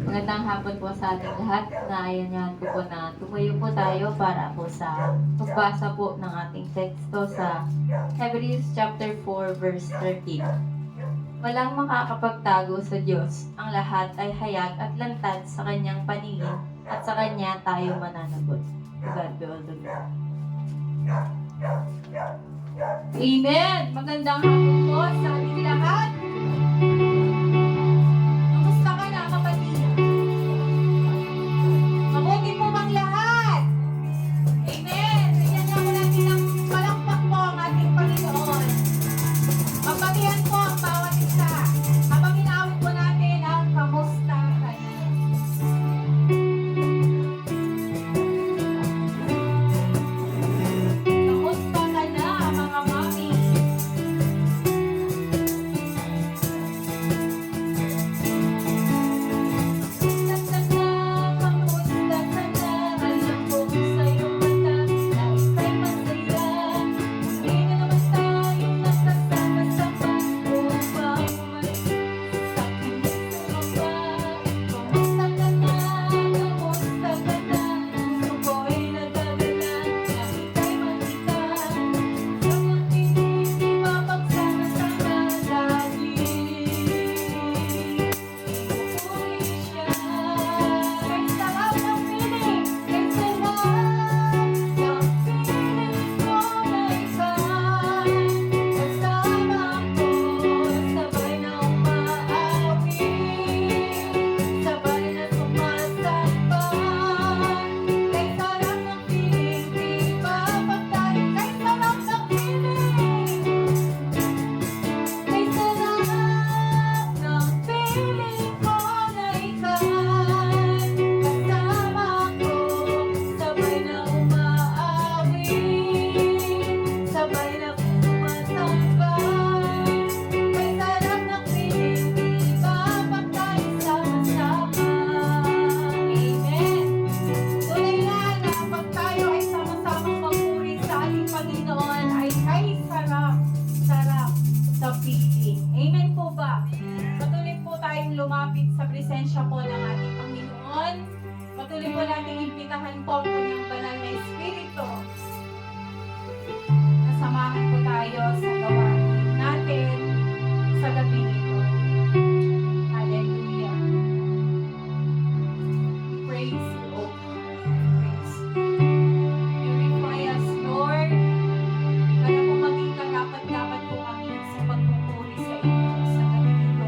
Magandang hapon po sa ating lahat. Naayanyahan ko po na tumayo po tayo para po sa pagbasa po ng ating teksto sa Hebrews chapter 4 verse 13. Walang makakapagtago sa Diyos. Ang lahat ay hayag at lantad sa kanyang paningin at sa kanya tayo mananagot. To God be all the glory. Amen! Magandang hapon po sa ating lahat. Kamusta ka na, kapatid? Mabuti po bang lahat? Amen! Bigyan niyo ako natin ng palakpak po ang ating Panginoon. Magbatihan po ang bawat isa. Habang inaawit po natin ang kamusta ka na. Kamusta ka na, mga mami? Lumapit sa presensya po ng ating Panginoon. Patuloy po natin imbitahan po ang kanyang banal na Espiritu. Nasamahan po tayo sa gawain natin sa gabi ito. Hallelujah. Praise you, O praise you. Purify us, Lord. Para po maging karapat-dapat po kami sa pagpupuri sa inyo sa gabi ito.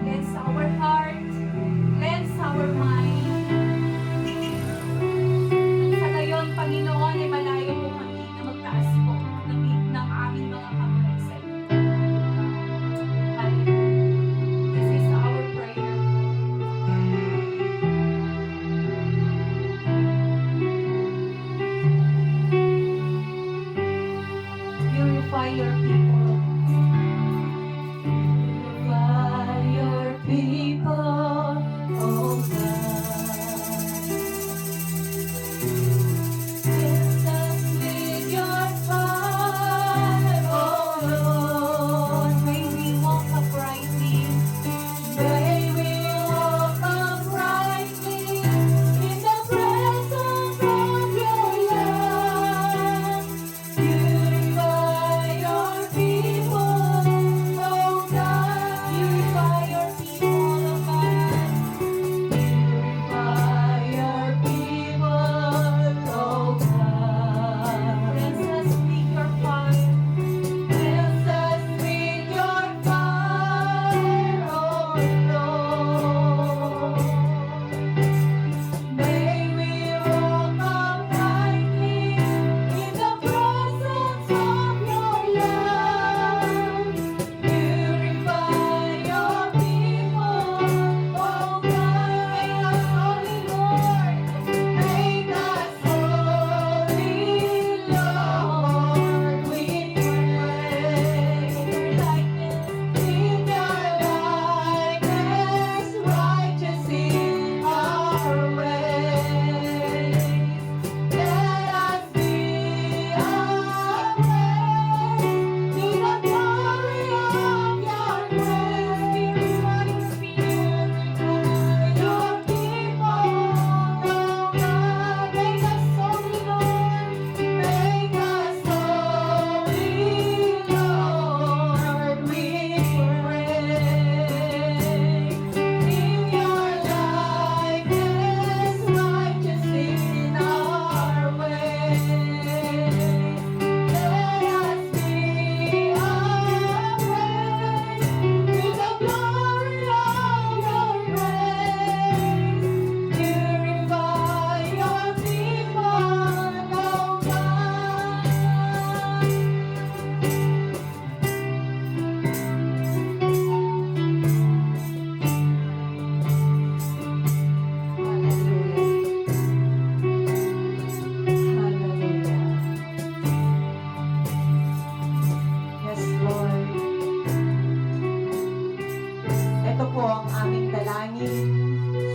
Cleanse our heart, cleanse our mind. Nang sa gayon, Panginoon, ay malayo po kami na magtaas po ng aming mga kamay sa iyo.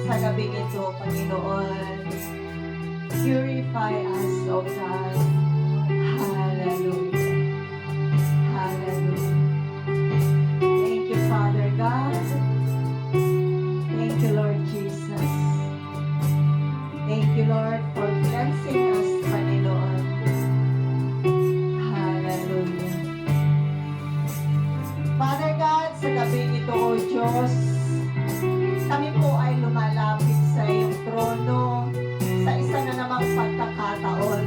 sa gabing ito, Panginoon. Purify us, O God. Hallelujah. Hallelujah. Thank you, Father God. Thank you, Lord Jesus. Thank you, Lord, for cleansing us, Panginoon. Hallelujah. Father God, sa gabing ito, O Diyos, kami po ay lumalapit sa iyong trono sa isa na namang pagkakataon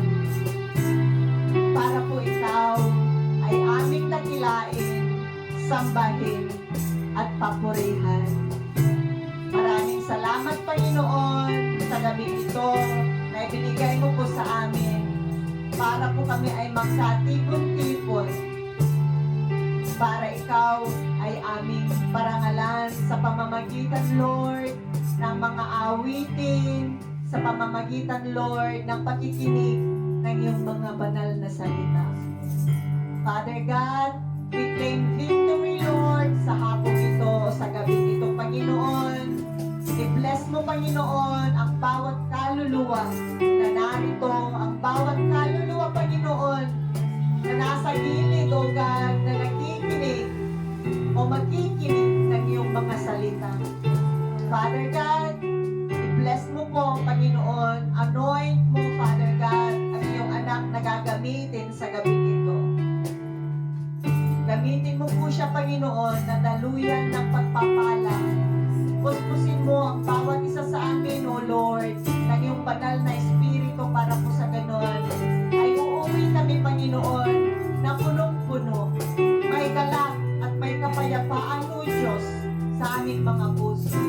para po ikaw ay aming dakilain, sambahin at papurihan. Maraming salamat, Panginoon, sa gabi ito na ibinigay mo po sa amin para po kami ay magkatipon-tipon para ikaw ay aming parangalan sa pamamagitan, Lord, ng mga awitin, sa pamamagitan, Lord, ng pakikinig ng iyong mga banal na salita. Father God, we claim victory, Lord, sa hapong ito, sa gabi ito, Panginoon. I-bless mo, Panginoon, ang bawat kaluluwa na narito, ang bawat kaluluwa, Panginoon, na nasa gilid, O God, na nakikinig o magkikinig ng iyong mga salita. Father God, i-bless mo po, Panginoon, anoint mo, Father God, ang iyong anak na gagamitin sa gabi ito. Gamitin mo po siya, Panginoon, na daluyan ng pagpapala. Puspusin mo ang bawat isa sa amin, O Lord, ng iyong banal na espiritu para po sa ganon ay uuwi kami, Panginoon, na punong-puno, may galak at may kapayapaan, O Diyos, sa aming mga puso.